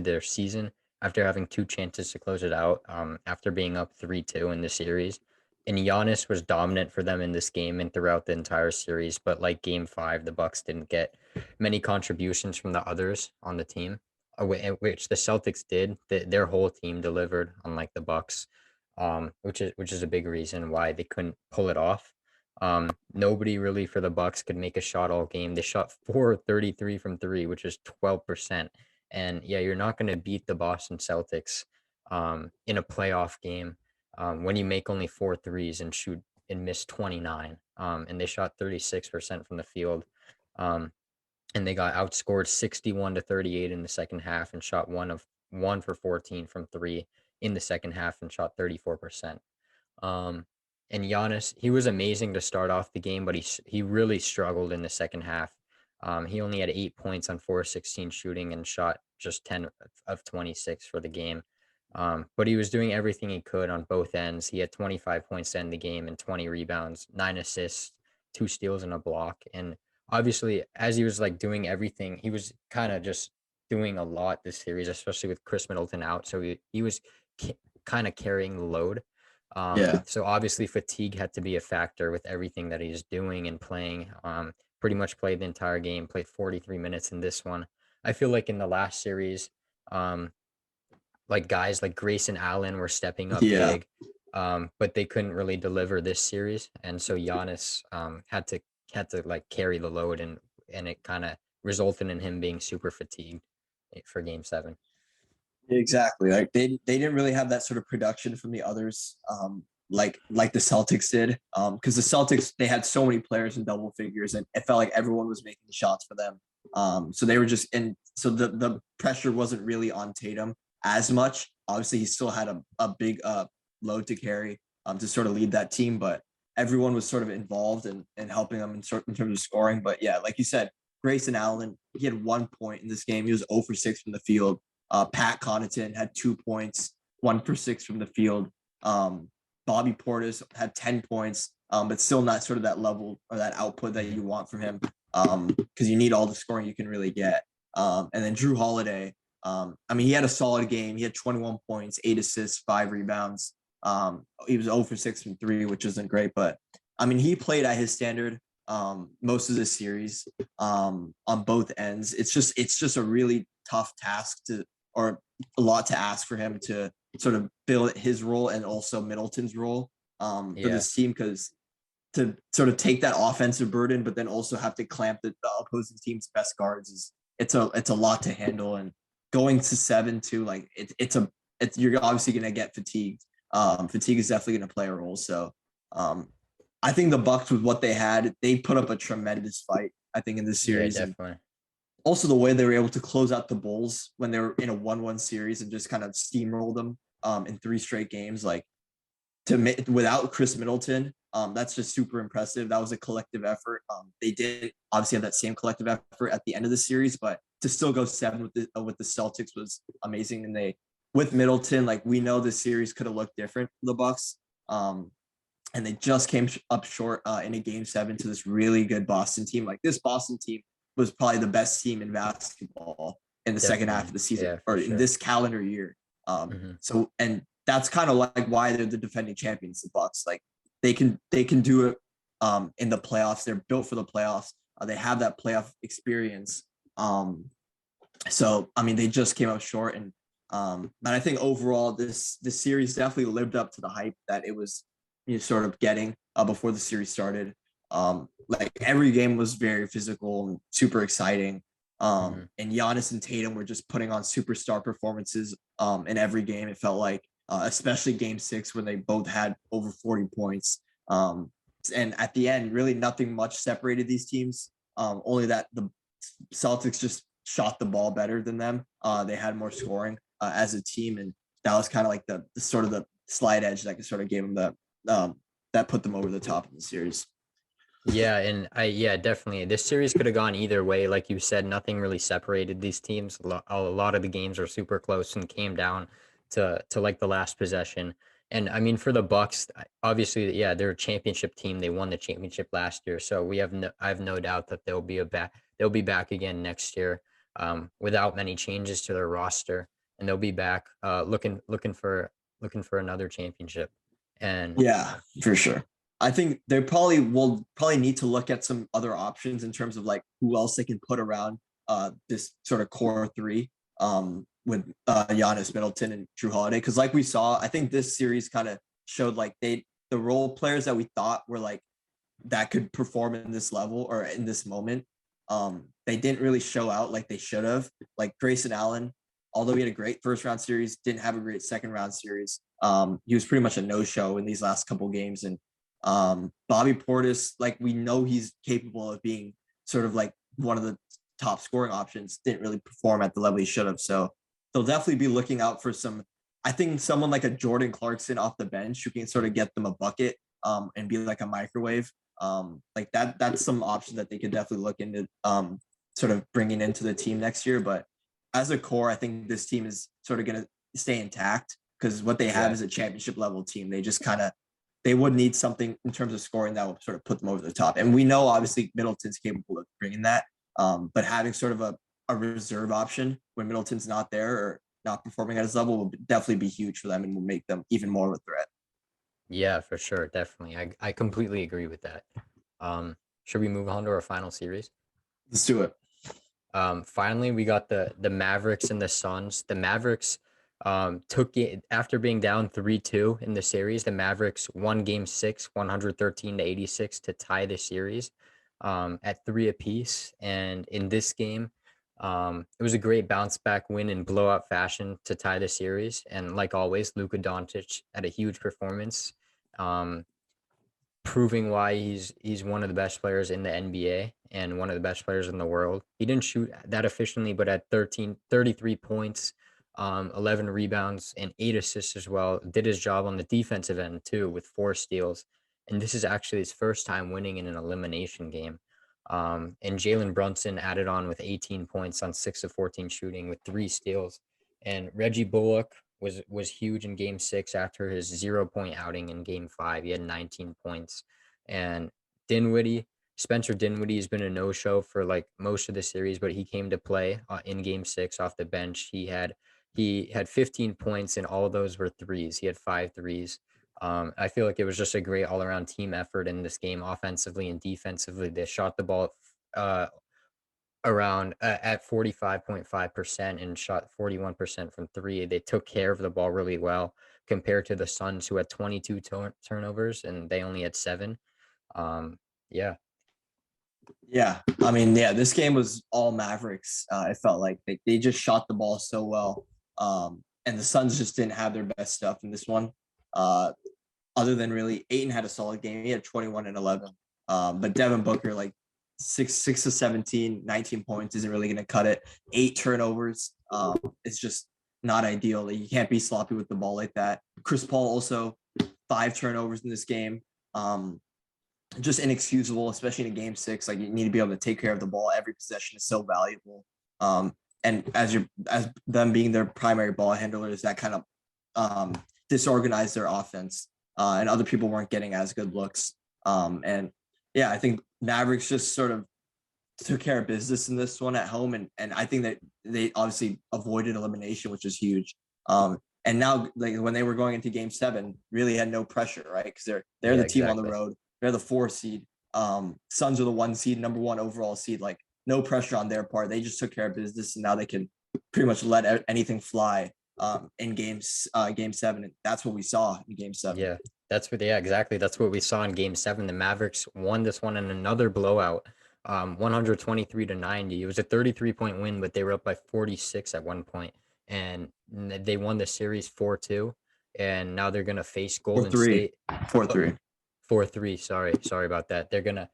their season after having 2 chances to close it out. After being up 3-2 in the series, and Giannis was dominant for them in this game and throughout the entire series. But like Game 5, the Bucks didn't get many contributions from the others on the team, which the Celtics did. Their whole team delivered, unlike the Bucks, which is a big reason why they couldn't pull it off. Nobody really for the Bucks could make a shot all game. They shot 4-33 from 3, which is 12%. And yeah, you're not going to beat the Boston Celtics in a playoff game when you make only 4 threes and shoot and miss 29. And they shot 36% from the field. And they got outscored 61-38 in the second half and shot 1 for 14 from 3 in the second half and shot 34%. And Giannis, he was amazing to start off the game, but he really struggled in the second half. He only had 8 points on 4-16 shooting and shot just 10 of 26 for the game. But he was doing everything he could on both ends. He had 25 points to end the game and 20 rebounds, 9 assists, 2 steals and a block. And obviously, as he was like doing everything, he was kind of just doing a lot this series, especially with Chris Middleton out. So he was kind of carrying the load. Yeah. So obviously fatigue had to be a factor with everything that he's doing and playing. Pretty much played the entire game, played 43 minutes in this one. I feel like in the last series, like guys like Grayson Allen were stepping up Yeah. big, but they couldn't really deliver this series, and so Giannis had to like carry the load, and it kind of resulted in him being super fatigued for Game 7. Exactly. Like they didn't really have that sort of production from the others, like the Celtics did. Because the Celtics, they had so many players in double figures, and it felt like everyone was making shots for them. So they were just in. So the pressure wasn't really on Tatum as much. Obviously, he still had a big load to carry, to sort of lead that team, but everyone was sort of involved and helping them in terms of scoring. But yeah, like you said, Grayson Allen, he had 1 point in this game. He was 0 for 6 from the field. Pat Connaughton had 2 points, 1 for 6 from the field. Bobby Portis had 10 points, but still not sort of that level or that output that you want from him, because you need all the scoring you can really get. And then Drew Holiday, I mean, he had a solid game. He had 21 points, 8 assists, 5 rebounds. He was 0 for 6 from 3, which isn't great, but I mean, he played at his standard most of the series, on both ends. It's just a really tough task or a lot to ask for him to sort of build his role and also Middleton's role for this team, because to sort of take that offensive burden, but then also have to clamp the opposing team's best guards it's a lot to handle. And going to 7-2, like you're obviously going to get fatigued. Fatigue is definitely going to play a role. So I think the Bucks, with what they had, they put up a tremendous fight, I think, in this series. Yeah, definitely. Also, the way they were able to close out the Bulls when they were in a 1-1 series and just kind of steamroll them in 3 straight games, like without Chris Middleton, that's just super impressive. That was a collective effort. They did obviously have that same collective effort at the end of the series, but to still go 7 with the Celtics was amazing. And with Middleton, like, we know this series could have looked different for the Bucks, and they just came up short in a Game 7 to this really good Boston team. Like, this Boston team was probably the best team in basketball in the second half of the season, or in this calendar year. So, and that's kind of like why they're the defending champions, the Bucks. Like they can do it in the playoffs. They're built for the playoffs. They have that playoff experience. So I mean, they just came up short, and I think overall this series definitely lived up to the hype that it was sort of getting before the series started. Like every game was very physical and super exciting. And Giannis and Tatum were just putting on superstar performances in every game. It felt like, especially Game 6 when they both had over 40 points. And at the end, really nothing much separated these teams. Only that the Celtics just shot the ball better than them. They had more scoring as a team, and that was kind of like the sort of the slight edge that sort of gave them that put them over the top in the series. Yeah, and definitely. This series could have gone either way. Like you said, nothing really separated these teams. A lot of the games are super close and came down to like the last possession. And I mean, for the Bucks, obviously, yeah, they're a championship team. They won the championship last year, so I have no doubt that they'll be back again next year, without many changes to their roster, and they'll be back, looking for another championship. And Yeah, for sure. I think they probably need to look at some other options in terms of like who else they can put around this sort of core three with Giannis, Middleton, and Drew Holiday. Because like we saw, I think this series kind of showed like the role players that we thought were like that could perform in this level or in this moment. They didn't really show out like they should have. Like Grayson Allen, although he had a great first round series, didn't have a great second round series. He was pretty much a no-show in these last couple games. And Bobby Portis, like we know he's capable of being sort of like one of the top scoring options, didn't really perform at the level he should have. So they'll definitely be looking out for I think someone like a Jordan Clarkson off the bench who can sort of get them a bucket and be like a microwave. Like that's some option that they could definitely look into sort of bringing into the team next year. But as a core, I think this team is sort of going to stay intact because what they have is a championship level team. They just they would need something in terms of scoring that will sort of put them over the top. And we know obviously Middleton's capable of bringing that, but having sort of a reserve option when Middleton's not there or not performing at his level will definitely be huge for them and will make them even more of a threat. yeah, for sure, definitely. I completely agree with that. Should we move on to our final series? Let's do it. Finally, we got the Mavericks and the Suns. The Mavericks took it after being down 3-2 in the series. The Mavericks won Game 6, 113-86 to tie the series at 3 apiece. And in this game, it was a great bounce back win in blowout fashion to tie the series. And like always, Luka Doncic had a huge performance. Proving why he's one of the best players in the NBA and one of the best players in the world. He didn't shoot that efficiently, but at 33 points, 11 rebounds, and 8 assists as well. Did his job on the defensive end too with 4 steals. And this is actually his first time winning in an elimination game. And Jalen Brunson added on with 18 points on 6 of 14 shooting with 3 steals. And Reggie Bullock was huge in Game 6 after his 0-point outing in Game 5. He had 19 points. And Spencer Dinwiddie has been a no-show for like most of the series, but he came to play in Game 6 off the bench. He had 15 points, and all of those were threes. He had 5 threes. I feel like it was just a great all-around team effort in this game, offensively and defensively. They shot the ball around at 45.5% and shot 41% from 3. They took care of the ball really well compared to the Suns, who had 22 turnovers and they only had 7. Yeah. Yeah. I mean, yeah, this game was all Mavericks. It felt like they just shot the ball so well. And the Suns just didn't have their best stuff in this one. Other than really, Ayton had a solid game. He had 21 and 11. But Devin Booker, like 6 to 17, 19 points isn't really going to cut it. 8 turnovers. It's just not ideal. You can't be sloppy with the ball like that. Chris Paul also 5 turnovers in this game. Just inexcusable, especially in a Game 6. Like you need to be able to take care of the ball. Every possession is so valuable. And as them being their primary ball handlers, that kind of disorganized their offense. And other people weren't getting as good looks. And yeah, I think Mavericks just sort of took care of business in this one at home. And I think that they obviously avoided elimination, which is huge. And now, like when they were going into Game 7, really had no pressure, right? Because they're Yeah, the team on the exactly. road. They're the 4 seed. Suns are the 1 seed, number 1 overall seed. Like no pressure on their part. They just took care of business, and now they can pretty much let anything fly in Game 7. And that's what we saw in Game 7. Yeah, exactly. That's what we saw in Game 7. The Mavericks won this one in another blowout, 123-90. It was a 33-point win, but they were up by 46 at one point, and they won the series 4-2. And now they're gonna face Golden 4-3. State. 4-3. 4-3. Sorry about that. They're gonna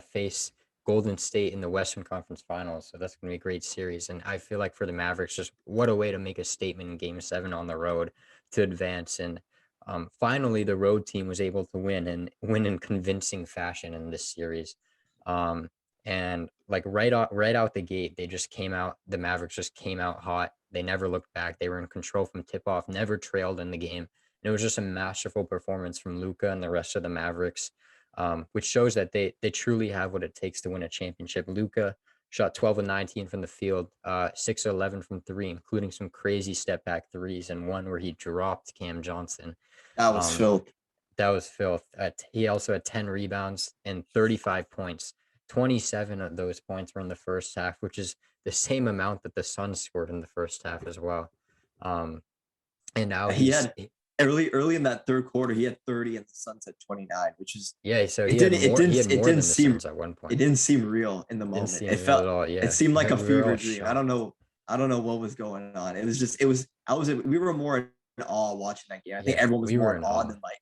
face Golden State in the Western Conference Finals. So that's gonna be a great series. And I feel like for the Mavericks, just what a way to make a statement in Game 7 on the road to advance. And finally, the road team was able to win in convincing fashion in this series. And like right out the gate, they just came out. The Mavericks just came out hot. They never looked back. They were in control from tip off. Never trailed in the game. And it was just a masterful performance from Luka and the rest of the Mavericks, which shows that they truly have what it takes to win a championship. Luka shot 12 of 19 from the field, 6 of 11 from three, including some crazy step back threes and one where he dropped Cam Johnson. That was filth. That was filth. He also had 10 rebounds and 35 points. 27 of those points were in the first half, which is the same amount that the Suns scored in the first half as well. And now he had early in that third quarter, he had 30 and the Suns had 29, which is So he had more than the Suns at one point. It didn't seem real in the moment. It felt it seemed like a fever dream. I don't know what was going on. We were more in awe watching that game. I think everyone was more in awe than like,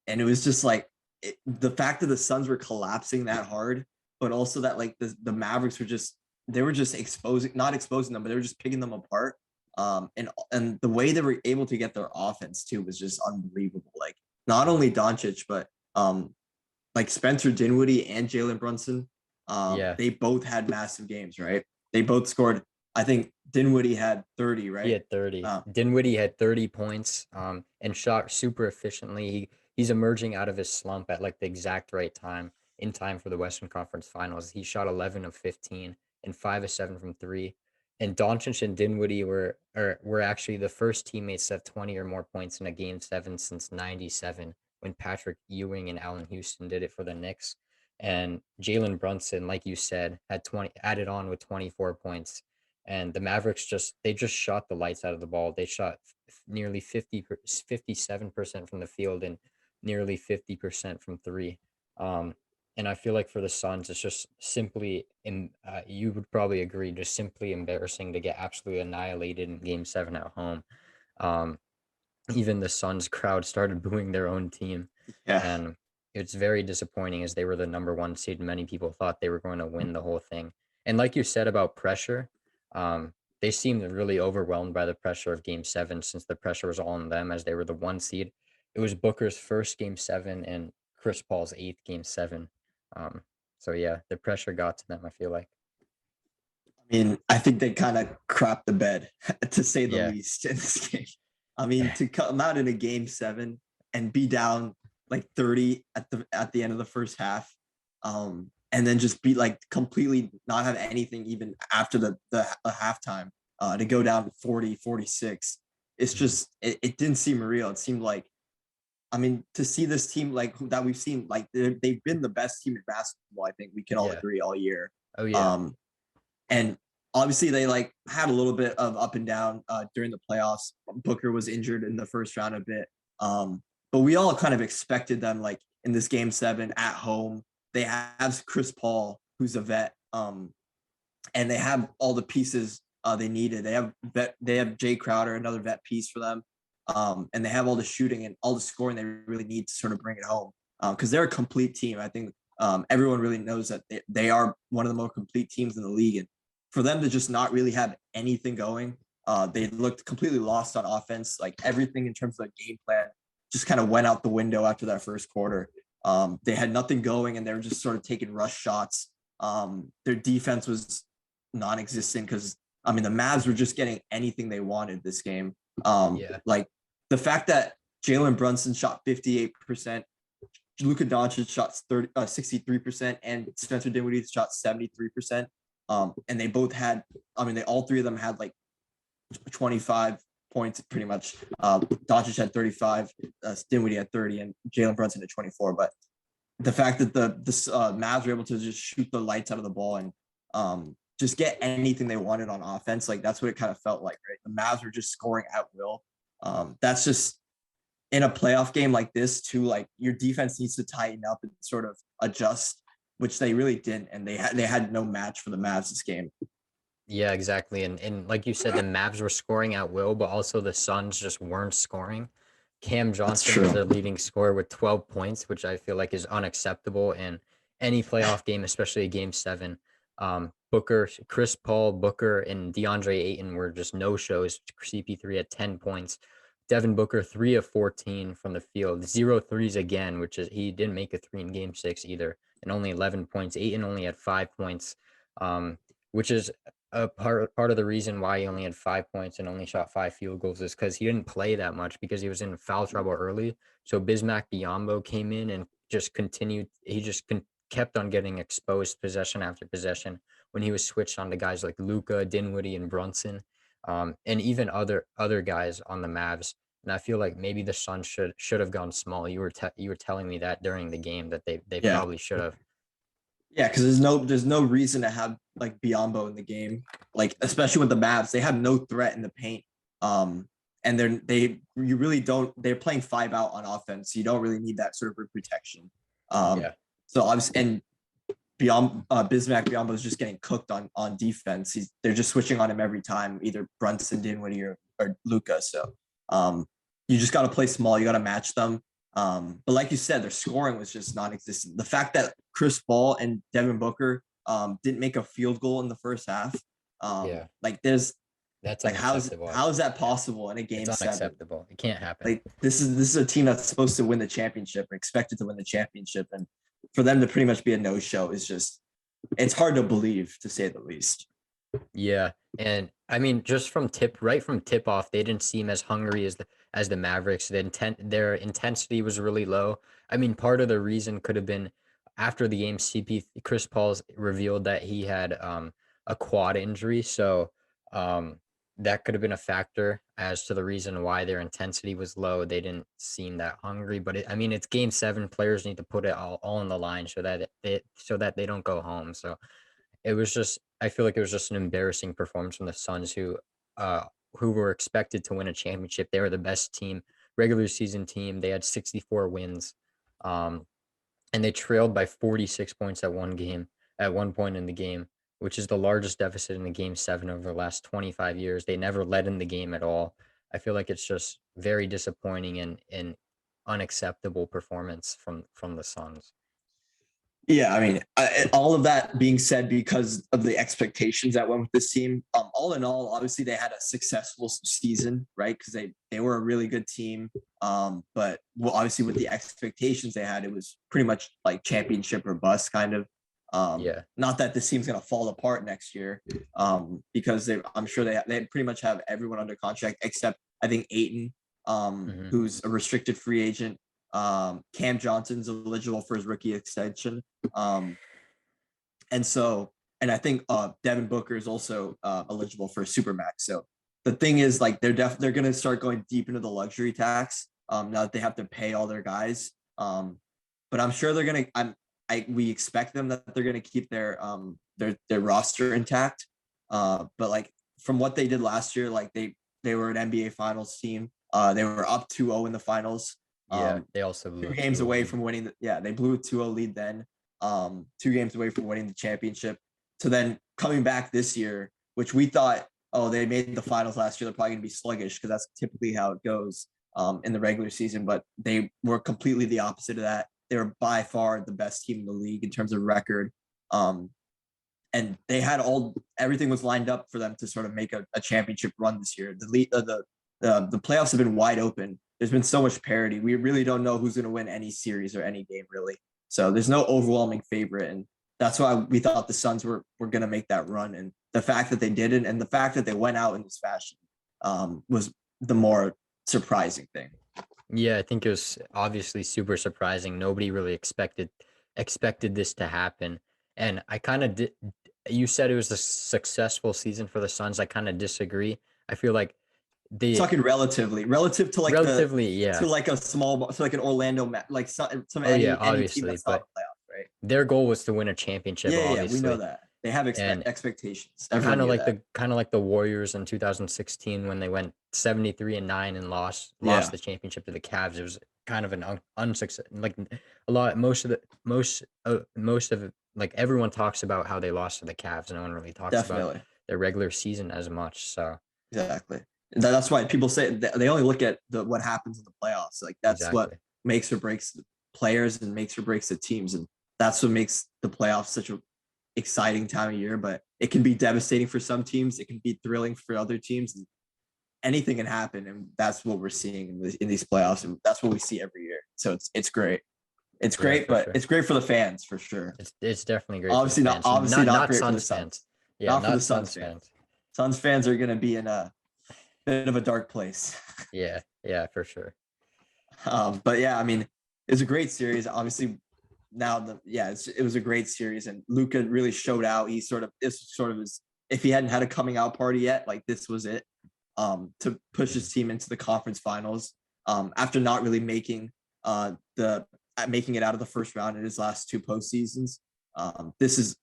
and it was just like the fact that the Suns were collapsing that hard, but also that like the Mavericks were just not exposing them, but they were just picking them apart. And the way they were able to get their offense too was just unbelievable. Like not only Doncic, but like Spencer Dinwiddie and Jalen Brunson. They both had massive games, right? They both scored. I think Dinwiddie had 30, right? He had 30. Dinwiddie had 30 points and shot super efficiently. He's emerging out of his slump at like the exact right time, in time for the Western Conference Finals. He shot 11 of 15 and 5 of 7 from three. And Doncic and Dinwiddie were actually the first teammates to have 20 or more points in a Game 7 since 97, when Patrick Ewing and Allen Houston did it for the Knicks. And Jalen Brunson, like you said, had 20 added on with 24 points. And the Mavericks just shot the lights out of the ball. They shot nearly 57% from the field and nearly 50% from three. And I feel like for the Suns, it's just simply, you would probably agree, just simply embarrassing to get absolutely annihilated in Game 7 at home. Even the Suns crowd started booing their own team. Yeah. And it's very disappointing, as they were the number 1 seed. Many people thought they were going to win the whole thing. And like you said about pressure, they seemed really overwhelmed by the pressure of Game 7, since the pressure was all on them, as they were the 1 seed. It was Booker's first Game 7 and Chris Paul's 8th Game 7. So yeah, the pressure got to them, I feel like. I mean, I think they kind of crapped the bed, to say the least, in this game. I mean, to come out in a Game 7 and be down like 30 at the end of the first half, and then just be like completely not have anything even after the halftime, to go down 40, 46. It's just it didn't seem real. It seemed like, I mean, to see this team like that we've seen, like they've been the best team in basketball. I think we can all agree all year. Oh yeah. And obviously they like had a little bit of up and down during the playoffs. Booker was injured in the first round a bit, but we all kind of expected them like in this Game 7 at home. They have Chris Paul, who's a vet, and they have all the pieces they needed. They have Jay Crowder, another vet piece for them. And they have all the shooting and all the scoring they really need to sort of bring it home, because they're a complete team. I think everyone really knows that they are one of the more complete teams in the league. And for them to just not really have anything going, they looked completely lost on offense. Like everything in terms of the game plan just kind of went out the window after that first quarter. They had nothing going, and they were just sort of taking rush shots. Their defense was non-existent, because I mean the Mavs were just getting anything they wanted this game. Like the fact that Jalen Brunson shot 58%, Luka Doncic shot 63%, and Spencer Dinwiddie shot 73%. And they both had, I mean, all three of them had like 25 points pretty much. Doncic had 35, Dinwiddie had 30, and Jalen Brunson had 24. But the fact that the Mavs were able to just shoot the lights out of the ball and just get anything they wanted on offense, like that's what it kind of felt like, right? The Mavs were just scoring at will. That's just in a playoff game like this too. Like your defense needs to tighten up and sort of adjust, which they really didn't, and they had no match for the Mavs this game. Yeah, exactly. And like you said, the Mavs were scoring at will, but also the Suns just weren't scoring. Cam Johnson was their leading scorer with 12 points, which I feel like is unacceptable in any playoff game, especially a game 7. Booker, Chris Paul, Booker, and DeAndre Ayton were just no shows. CP3 at 10 points. Devin Booker, 3 of 14 from the field, 0 threes again, which is he didn't make a 3 in game 6 either, and only 11 points. Ayton only had 5 points, which is a part of the reason why he only had 5 points and only shot 5 field goals is because he didn't play that much because he was in foul trouble early. So Bismack Biyombo came in and just continued. He just kept on getting exposed possession after possession when he was switched on to guys like Luka, Dinwiddie, and Brunson, and even other guys on the Mavs. And I feel like maybe the Suns should have gone small. You were telling me that during the game that they probably should have. Yeah, because there's no reason to have like Biyombo in the game, like especially with the Mavs, they have no threat in the paint. And you really don't. They're playing 5 out on offense, so you don't really need that sort of rim protection. So obviously, and Bismack Biyombo is just getting cooked on defense. They're just switching on him every time, either Brunson, Dinwiddie, or Luka. So you just got to play small. You got to match them. But like you said, their scoring was just non-existent. The fact that Chris Paul and Devin Booker didn't make a field goal in the first half, like that's like how is that possible in a game 7? Unacceptable. It can't happen. Like this is a team that's supposed to win the championship, or expected to win the championship, and for them to pretty much be a no-show is just, it's hard to believe, to say the least. Yeah, and I mean, just from tip off, they didn't seem as hungry as the Mavericks. Their intensity was really low. I mean, part of the reason could have been after the game, Chris Paul's revealed that he had a quad injury, so that could have been a factor as to the reason why their intensity was low. They didn't seem that hungry, but I mean, it's game 7. Players need to put it all on the line so that they don't go home. So I feel like it was just an embarrassing performance from the Suns, who were expected to win a championship. They were the best regular season team. They had 64 wins, and they trailed by 46 points at one point in the game, which is the largest deficit in the game 7 over the last 25 years. They never led in the game at all. I feel like it's just very disappointing and unacceptable performance from the Suns. Yeah, I mean, all of that being said, because of the expectations that went with this team, all in all, obviously they had a successful season, right? Because they were a really good team. But obviously with the expectations they had, it was pretty much like championship or bust kind of. Not that this team's gonna fall apart next year, because I'm sure they pretty much have everyone under contract except I think Ayton, who's a restricted free agent. Cam Johnson's eligible for his rookie extension. And I think Devin Booker is also eligible for a supermax. So the thing is, like, they're going to start going deep into the luxury tax now that they have to pay all their guys. But I'm sure they're going to. We expect them that they're going to keep their roster intact. But like from what they did last year, like they were an NBA Finals team. They were up 2-0 in the finals. They also blew 2 games away from winning. They blew a 2-0 lead then. 2 games away from winning the championship. So then coming back this year, which we thought, they made the finals last year, they're probably going to be sluggish because that's typically how it goes in the regular season. But they were completely the opposite of that. They were by far the best team in the league in terms of record. And they had everything was lined up for them to sort of make a championship run this year. The playoffs have been wide open. There's been so much parity. We really don't know who's going to win any series or any game, really. So there's no overwhelming favorite. And that's why we thought the Suns were going to make that run. And the fact that they didn't, and the fact that they went out in this fashion was the more surprising thing. Yeah, I think it was obviously super surprising. Nobody really expected this to happen. And I kind of did. You said it was a successful season for the Suns. I kind of disagree. I feel like talking relative to like yeah, to like a small, to like an Orlando, like some any team obviously, that's not in but the playoffs, right? their goal was to win a championship, Yeah, we know obviously. that they have And expectations. Everyone knew that. kind of like the Warriors in 2016 when they went 73-9 and lost Yeah, the championship to the Cavs. It was kind of an unsuccess. Like a lot, most of it, like everyone talks about how they lost to the Cavs. No one really talks about definitely, their regular season as much. So exactly. That's why people say they only look at what happens in the playoffs. Like that's what exactly, makes or breaks the players and makes or breaks the teams, and that's what makes the playoffs such a exciting time of year. But it can be devastating for some teams. It can be thrilling for other teams. And anything can happen, and that's what we're seeing in these playoffs, and that's what we see every year. So it's great. It's yeah, great, for but sure. it's great for the fans for sure. It's definitely great Obviously for the not fans. obviously not great for the Suns Suns. fans. Yeah, Not for the not Suns Suns fans. fans. Suns fans are gonna be in a bit of a dark place. Yeah, for sure. But yeah, I mean, it was a great series. Obviously, it was a great series, and Luka really showed out. This sort of his, if he hadn't had a coming out party yet, like this was it. To push his team into the conference finals. After not really making making it out of the first round in his last two postseasons. This is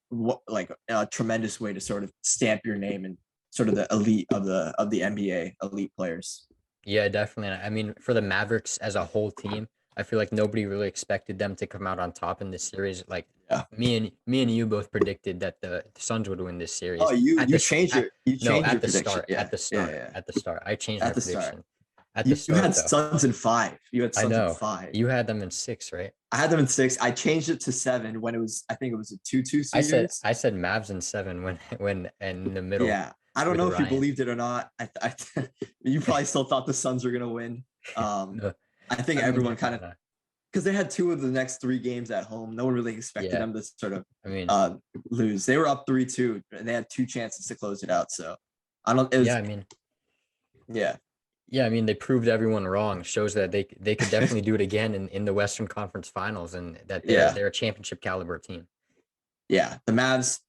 like a tremendous way to sort of stamp your name and sort of the elite of the NBA elite players. Yeah, definitely. And I mean, for the Mavericks as a whole team, I feel like nobody really expected them to come out on top in this series. Like Yeah. me and you both predicted that the Suns would win this Oh, series. you changed your prediction. At the start, Yeah. at the start. I changed my At the start. prediction. At the You start, had though. Suns in 5. You had I Suns in know 5. you had them in 6, right? I had them in 6. I changed it to 7 when I think it was a 2-2 series. I said Mavs in 7 when in the middle. Yeah. I don't with know if you Ryan. believed it or not. You probably still thought the Suns were gonna win. No, I think everyone kind of, because they had 2 of the next 3 games at home. No one really expected them to sort of lose. They were up 3-2 and they had 2 chances to close it out. So I don't. It was, yeah, I mean, they proved everyone wrong. Shows that they could definitely do it again in the Western Conference Finals, and that they're a championship caliber team. Yeah, the Mavs.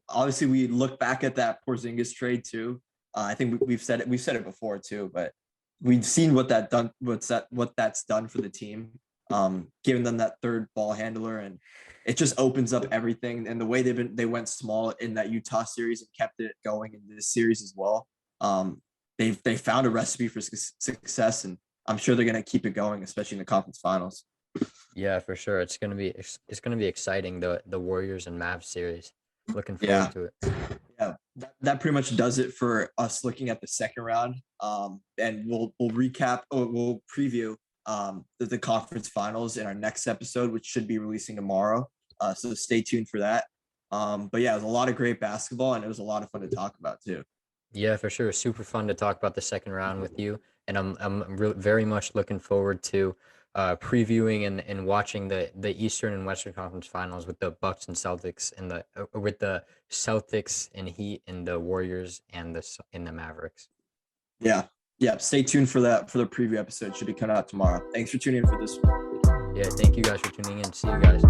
Obviously we look back at that Porzingis trade too. I think we've said it before too, but we've seen what that's done for the team. Giving them that third ball handler, and it just opens up everything. And the way they went small in that Utah series and kept it going in this series as well. They found a recipe for success, and I'm sure they're going to keep it going, especially in the conference finals. Yeah, for sure. It's gonna be exciting, the Warriors and Mavs series. Looking forward to it. Yeah, that pretty much does it for us looking at the second round. And we'll recap or we'll preview the conference finals in our next episode, which should be releasing tomorrow. So stay tuned for that. But yeah, it was a lot of great basketball, and it was a lot of fun to talk about too. Yeah, for sure. Super fun to talk about the second round with you, and I'm very much looking forward to previewing and watching the Eastern and Western Conference Finals with the Bucks and Celtics, and with the Celtics and Heat and the Warriors and the Mavericks. Yeah. Stay tuned for that, for the preview episode. Should be coming out tomorrow. Thanks for tuning in for this one. Yeah, thank you guys for tuning in. See you guys.